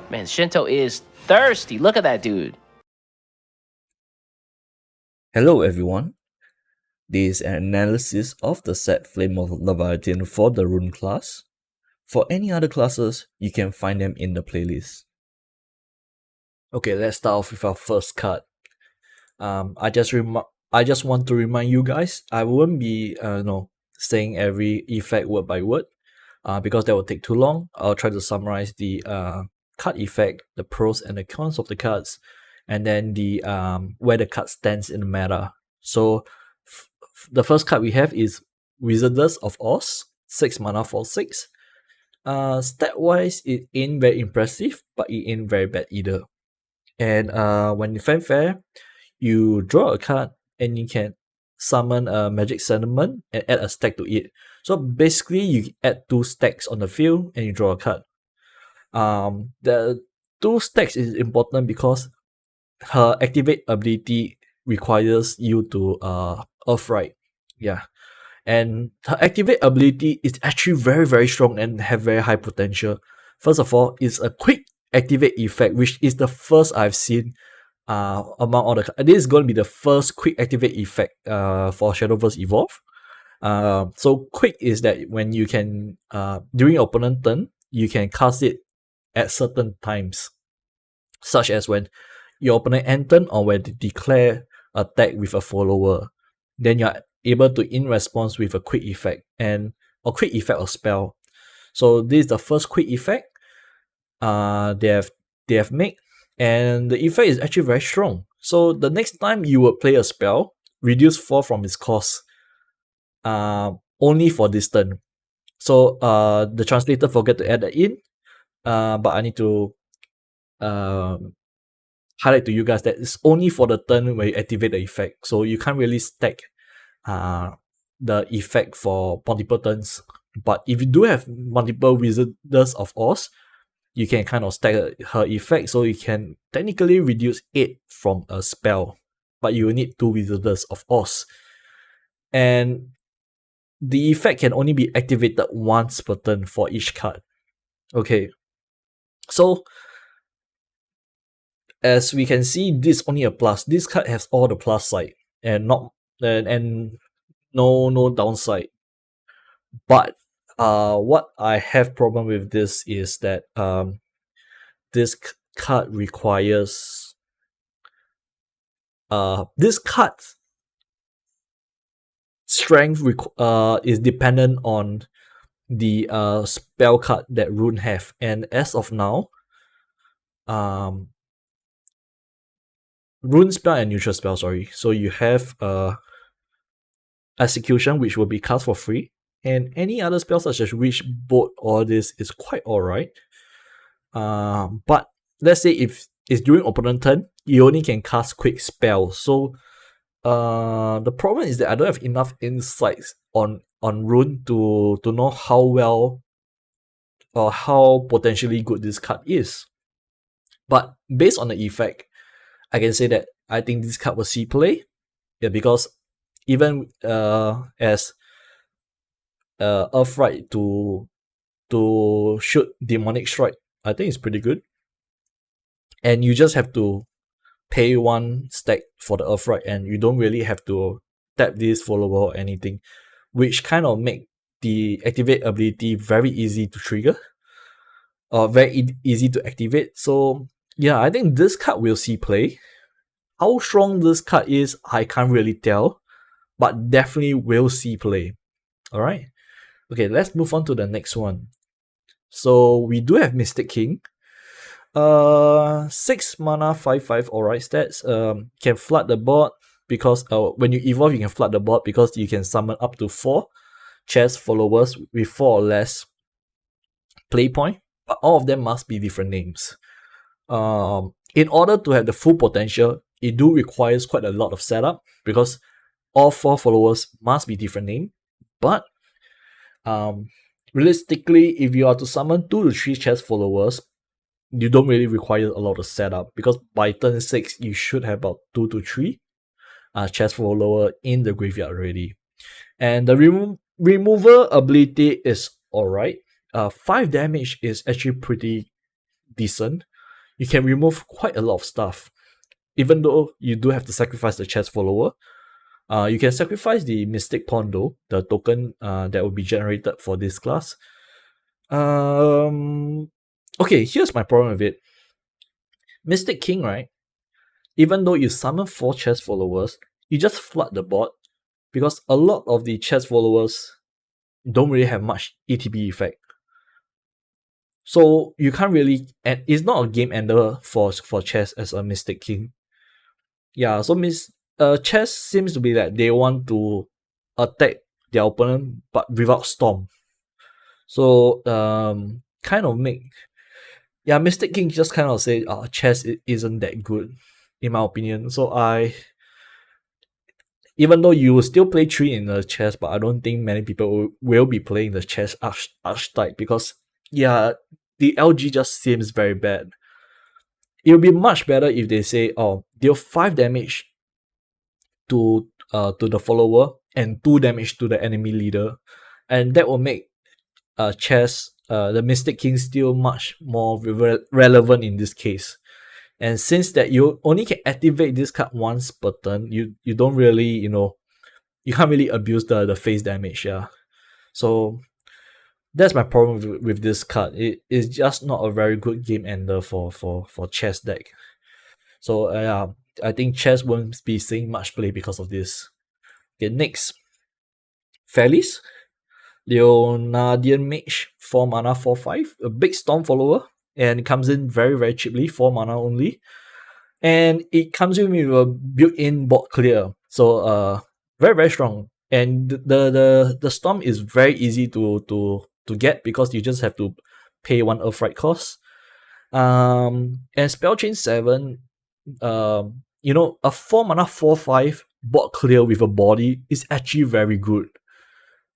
Man, Shinto is thirsty. Look at that dude. Hello everyone, this is an analysis of the set Flame of Laevateinn for the Rune class. For any other classes, you can find them in the playlist. Okay, let's start off with our first card. I just want to remind you guys, I won't be saying every effect word by word, because that will take too long. I'll try to summarize the card effect, the pros and the cons of the cards, and then the where the card stands in the meta. So the first card we have is Wizardess of Oz, 6 mana for 6. Stat wise, it ain't very impressive, but it ain't very bad either. And when you fanfare, you draw a card and you can summon a magic sentiment and add a stack to it. So basically, you add 2 stacks on the field and you draw a card. The 2 stacks is important because her activate ability requires you to Earth Rite. Yeah. And her activate ability is actually very, very strong and have very high potential. First of all, it's a quick activate effect, which is the first I've seen among all the. This is going to be the first quick activate effect for Shadowverse Evolve. So quick is that when you can during your opponent turn, you can cast it at certain times, such as when your opponent end turn or when they declare attack with a follower. Then you're able to in response with a quick effect or quick effect or spell. So this is the first quick effect they have made, and the effect is actually very strong. So the next time you will play a spell, reduce 4 from its cost, only for this turn. So the translator forget to add that in, but I need to highlight to you guys that it's only for the turn where you activate the effect. So you can't really stack the effect for multiple turns. But if you do have multiple Wizardess of Oz, you can kind of stack her effect, so you can technically reduce 8 from a spell, but you will need 2 Wizardess of Oz. And the effect can only be activated once per turn for each card. Okay, so as we can see, this is only a plus. This card has all the plus side and no downside. But what I have problem with this is that this card requires this card strength is dependent on the spell card that Rune have, and as of now, Rune spell and neutral spell, sorry. So you have execution, which will be cast for free, and any other spell such as Witch Bolt, all this is quite alright. But let's say if it's during opponent turn, you only can cast quick spells. So the problem is that I don't have enough insights on Rune to know how well or how potentially good this card is. But based on the effect, I can say that I think this card will see play. Yeah, because even as Earth Rite to shoot Demonic Strike, I think it's pretty good. And you just have to pay 1 stack for the Earth Rite, and you don't really have to tap this follower or anything, which kind of make the activate ability very easy to trigger or very easy to activate. So yeah, I think this card will see play. How strong this card is, I can't really tell, but definitely will see play. Alright? Okay, let's move on to the next one. So we do have Mystic King. 6 mana, 5/5 alright stats. Can flood the board because when you evolve, you can flood the board because you can summon up to 4 chess followers with 4 or less play point, but all of them must be different names. In order to have the full potential, it do requires quite a lot of setup because all 4 followers must be different name. But realistically, if you are to summon 2 to 3 chess followers, you don't really require a lot of setup because by turn 6, you should have about 2 to 3 chess follower in the graveyard already. And the removal ability is alright. 5 damage is actually pretty decent you can remove quite a lot of stuff. Even though you do have to sacrifice the chest follower, you can sacrifice the Mystic Pawn though, the token that will be generated for this class. Okay, here's my problem with it. Mystic King, right? Even though you summon 4 chest followers, you just flood the board because a lot of the chest followers don't really have much ETB effect. So you can't really, and it's not a game ender for chess as a Mystic King. Yeah, so chess seems to be that they want to attack their opponent but without storm. So kind of make, yeah, Mystic King just kind of say chess isn't that good in my opinion. So even though you will still play 3 in the chess, but I don't think many people will be playing the chess archetype because yeah, the LG just seems very bad. It would be much better if they say, oh, deal 5 damage to the follower and 2 damage to the enemy leader, and that will make chess the Mystic King still much more relevant in this case. And since that you only can activate this card once per turn, you don't really, you can't really abuse the face damage. Yeah, so that's my problem with this card. It is just not a very good game ender for chess deck. So yeah, I think chess won't be seeing much play because of this. Okay, next, Felis, Leonardian Mage, 4 mana, 4/5, a big storm follower, and it comes in very, very cheaply, 4 mana only. And it comes in with a built-in board clear. So very, very strong. And the storm is very easy to get because you just have to pay 1 Earthright cost. And Spell Chain 7, a 4 mana 4/5 board clear with a body is actually very good.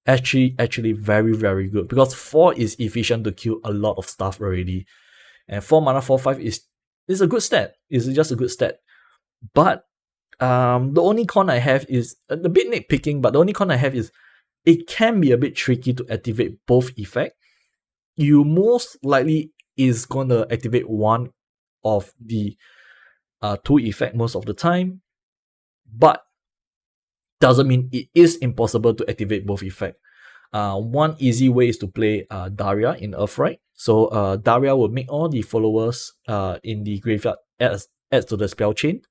Actually very, very good because 4 is efficient to kill a lot of stuff already, and 4 mana 4/5 is a good stat. It's just a good stat. But the only con I have is a bit nitpicking, but the only con I have is it can be a bit tricky to activate both effect. You most likely is gonna activate one of the 2 effect most of the time, but doesn't mean it is impossible to activate both effect. One easy way is to play Daria in Earthright. So Daria will make all the followers in the graveyard adds to the spell chain.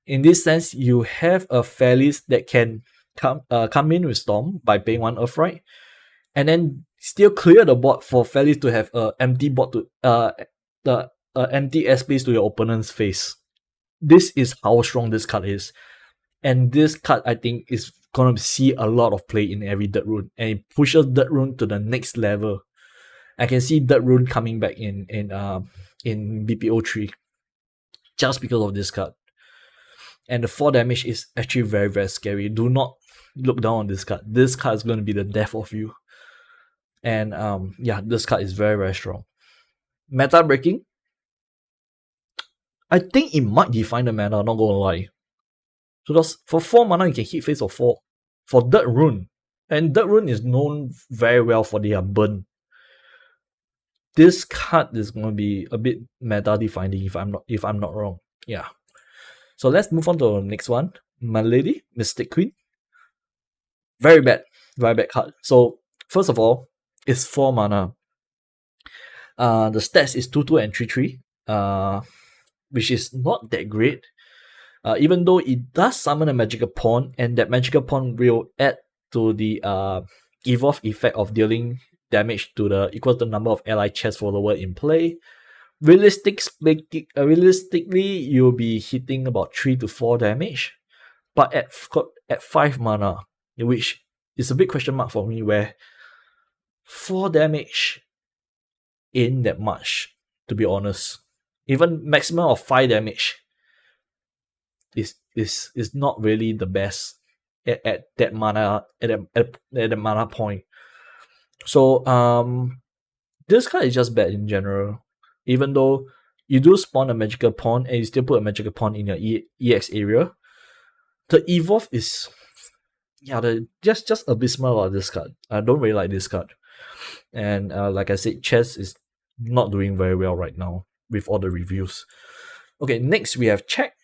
In this sense, you have a Felis that can come in with Storm by paying 1 Earthright, and then still clear the board for Felis to have an empty board to the empty airspace to your opponent's face. This is how strong this card is. And this card, I think, is gonna see a lot of play in every Dirt Rune, and it pushes Dirt Rune to the next level. I can see Dirt Rune coming back in BPO3 just because of this card. And the 4 damage is actually very, very scary. Do not look down on this card. This card is going to be the death of you. And yeah, this card is very, very strong. Meta breaking, I think it might define the meta, not gonna lie. So for 4 mana, you can hit face of 4 for Dirt Rune. And Dirt Rune is known very well for their burn. This card is going to be a bit meta defining if I'm not wrong. Yeah. So let's move on to the next one. My Lady, Mystic Queen. Very bad card. So first of all, it's 4 mana. The stats is 2/2 and 3/3. Which is not that great. Even though it does summon a magical pawn, and that magical pawn will add to the evolve effect of dealing damage to the equal to the number of allied chest follower in play. Realistically, you'll be hitting about 3 to 4 damage, but at 5 mana, which is a big question mark for me, where 4 damage ain't that much, to be honest. Even maximum of 5 damage is not really the best at that mana at the mana point. So this card is just bad in general. Even though you do spawn a magical pawn and you still put a magical pawn in your EX area, the evolve is just abysmal about this card. I don't really like this card. And like I said, chess is not doing very well right now. with all the reviews. Okay, next we have Check.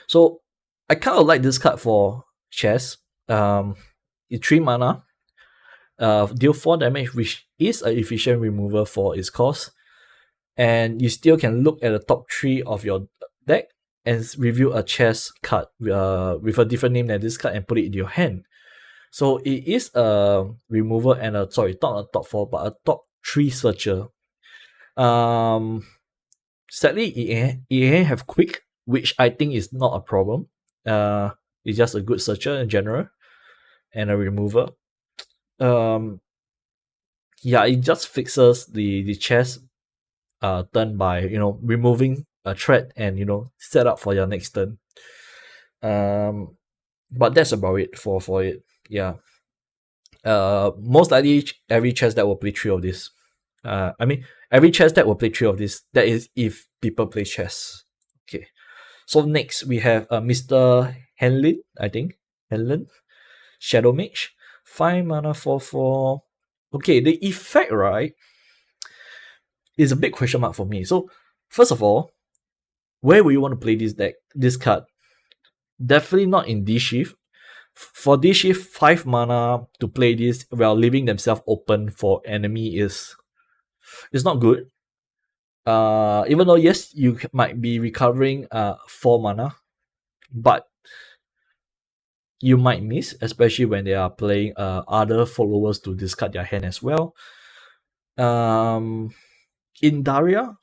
So I kind of like this card for chess. It's 3 mana. Deal 4 damage, which is an efficient removal for its cost. And you still can look at the top 3 of your deck and review a chess card with a different name than this card and put it in your hand. So it is a removal and not a top 4, but a top 3 searcher. Sadly, it have quick, which I think is not a problem. It's just a good searcher in general and a remover. Yeah, it just fixes the chess turn by removing a threat and set up for your next turn. But that's about it for it. Yeah. Most likely every chess that will play 3 of this. I mean every chess that will play 3 of this. That is if people play chess. Okay. So next we have Mr. Henlin, I think. Henlin. Shadow Mage. 5 mana 4/4. Okay, the effect, right, is a big question mark for me. So first of all, where will you want to play this card? Definitely not in D-Shift. For D-Shift, 5 mana to play this while leaving themselves open for enemy is not good. Even though yes, you might be recovering 4 mana, but you might miss, especially when they are playing other followers to discard their hand as well. In Daria,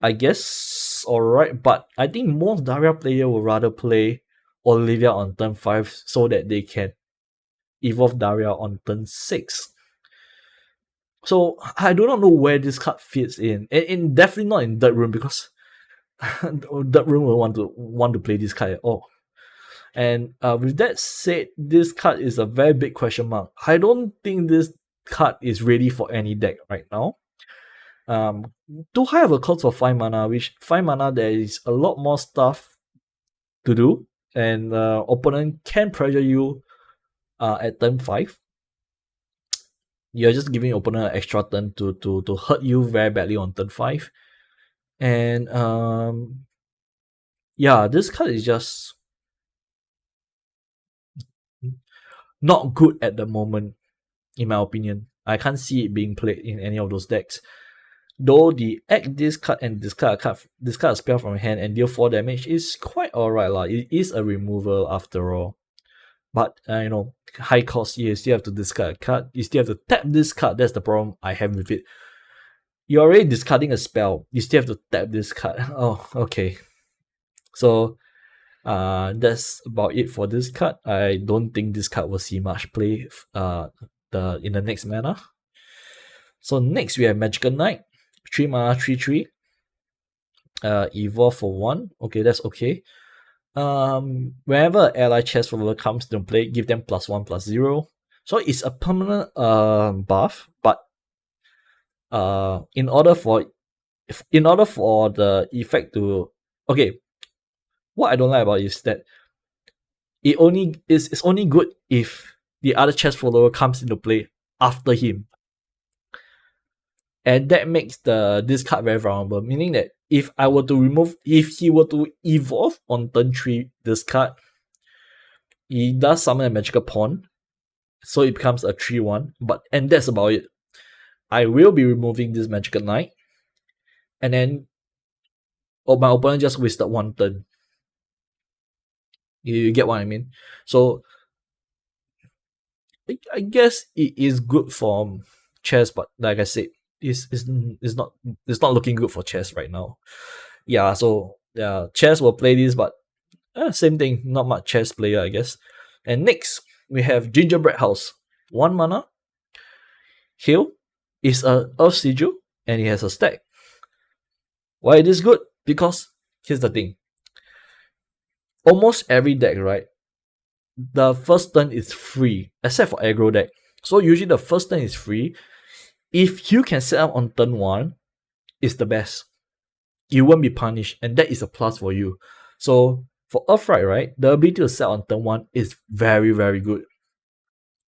I guess alright, but I think most Daria player will rather play Olivia on turn 5 so that they can evolve Daria on turn 6. So I do not know where this card fits in. And definitely not in Dirt Room, because Dirt Room will want to play this card at all. And with that said, this card is a very big question mark. I don't think this card is ready for any deck right now. Too high of a cost for 5 mana, which 5 mana there is a lot more stuff to do, and opponent can pressure you at turn 5. You're just giving opponent an extra turn to hurt you very badly on turn 5. And yeah, this card is just not good at the moment, in my opinion. I can't see it being played in any of those decks. Though the act this card and discard a spell from hand and deal 4 damage is quite alright lah. It is a removal after all. But high cost, you still have to discard a card. You still have to tap this card. That's the problem I have with it. You're already discarding a spell. You still have to tap this card. Oh, okay. So that's about it for this card. I don't think this card will see much play in the next mana. So next we have Magical Knight. 3 mana 3/3. Evolve for 1. Okay, that's okay. Whenever ally chest follower comes to play, give them +1/+0. So it's a permanent buff, but in order for the effect to what I don't like about it is that it's only good if the other chest follower comes into play after him. And that makes this card very vulnerable, meaning that if he were to evolve on turn 3 this card, he does summon a magical pawn, so it becomes a 3/1, and that's about it. I will be removing this Magical Knight, and then my opponent just wasted 1 turn. You get what I mean? So I guess it is good for chess, but like I said, it's not looking good for chess right now. Yeah, so yeah, chess will play this, but same thing, not much chess player, I guess. And next we have Gingerbread House. 1 mana. Heal is a Earth Sigil, and it has a stack. Why it is good? Because here's the thing. Almost every deck, right? The first turn is free, except for aggro deck. So usually the first turn is free. If you can set up on turn 1, it's the best. You won't be punished, and that is a plus for you. So for Earthrite, right, the ability to set on turn 1 is very, very good.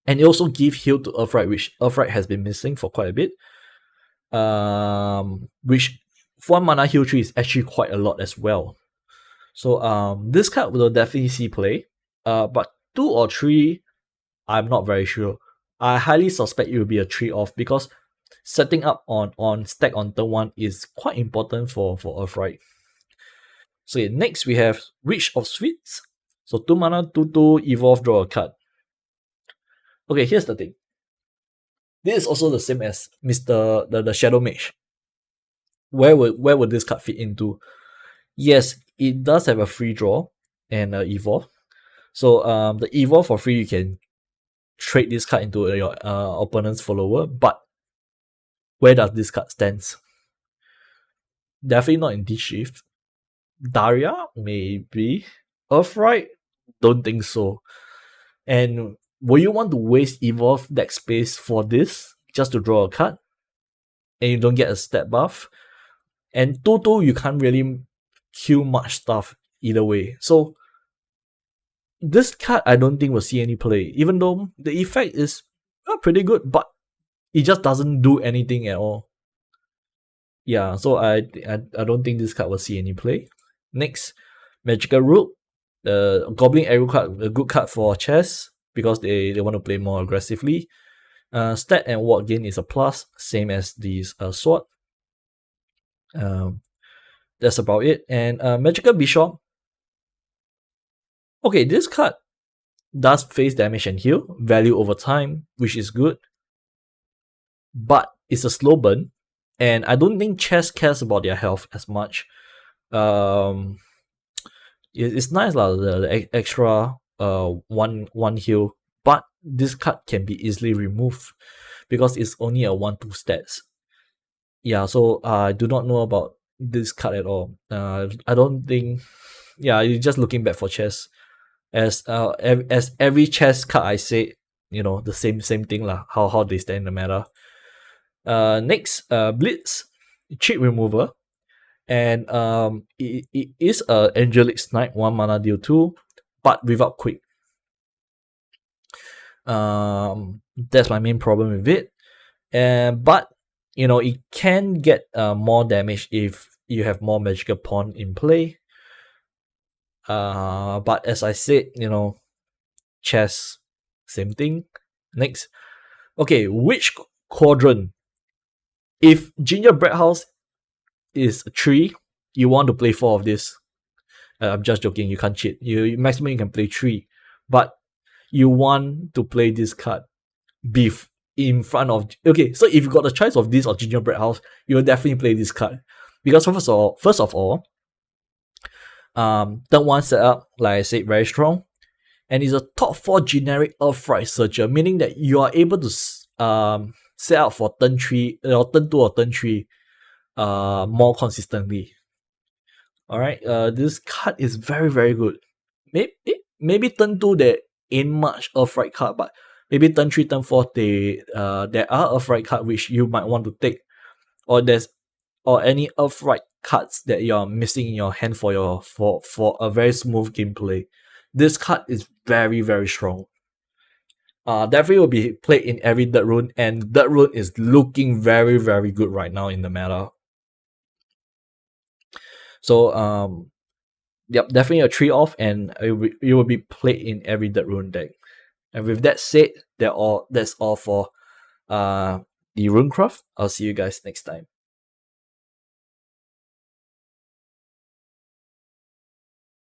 And it also gives heal to Earthrite, which Earthrite has been missing for quite a bit. Which 1 mana heal 3 is actually quite a lot as well. So this card will definitely see play. But 2 or 3, I'm not very sure. I highly suspect it will be a 3 off because setting up on stack on turn 1 is quite important for Earthright. So yeah, next we have Witch of Sweets. So 2 mana, 2/2, evolve, draw a card. Okay, here's the thing. This is also the same as the Shadow Mage. Where would this card fit into? Yes, it does have a free draw and evolve. So the evolve for free, you can trade this card into your opponent's follower, but where does this card stands? Definitely not in this shift. Daria, maybe. Earthright, don't think so. And will you want to waste evolve deck space for this just to draw a card? And you don't get a stat buff? And 2/2, you can't really kill much stuff either way. So this card I don't think will see any play, even though the effect is pretty good, but it just doesn't do anything at all. Yeah, so I don't think this card will see any play. Next, Magical Root. The Goblin Arrow card, a good card for chess because they want to play more aggressively. Stat and ward gain is a plus, same as this sword. That's about it. And Magical Bishop. Okay, this card does face damage and heal, value over time, which is good. But it's a slow burn, and I don't think chess cares about their health as much. It's nice lah, the extra one heal, but this card can be easily removed because it's only a 1/2 stats. Yeah, so I do not know about this card at all. I don't think. Yeah, you're just looking back for chess. As every chess card I say, the same thing lah. How they stand in the meta. Next, Blitz, cheat remover, and it is a Angelic Snipe, 1 mana deal 2, but without quick. That's my main problem with it. But it can get more damage if you have more magical pawn in play. But as I said, chess, same thing. Next, okay, which quadrant? If Gingerbread House is 3, you want to play 4 of this. I'm just joking, you can't cheat. You maximum you can play 3, but you want to play this card beef in front of. Okay, so if you got the choice of this or Gingerbread House, you will definitely play this card because first of all, turn 1 setup, like I said, very strong, and it's a top 4 generic Earthright Searcher, meaning that you are able to set out for turn 3 or turn 2 or turn 3 more consistently. Alright, this card is very, very good. Maybe turn 2 there ain't much Earthright card, but maybe turn 3, turn 4 there are Earthright card which you might want to take, or any Earthright cards that you're missing in your hand for a very smooth gameplay. This card is very, very strong. Definitely will be played in every Dirt Rune, and Dirt Rune is looking very, very good right now in the meta. So yep, definitely a 3 off, and it will be played in every Dirt Rune deck. And with that said, that's all for the Runecraft. I'll see you guys next time.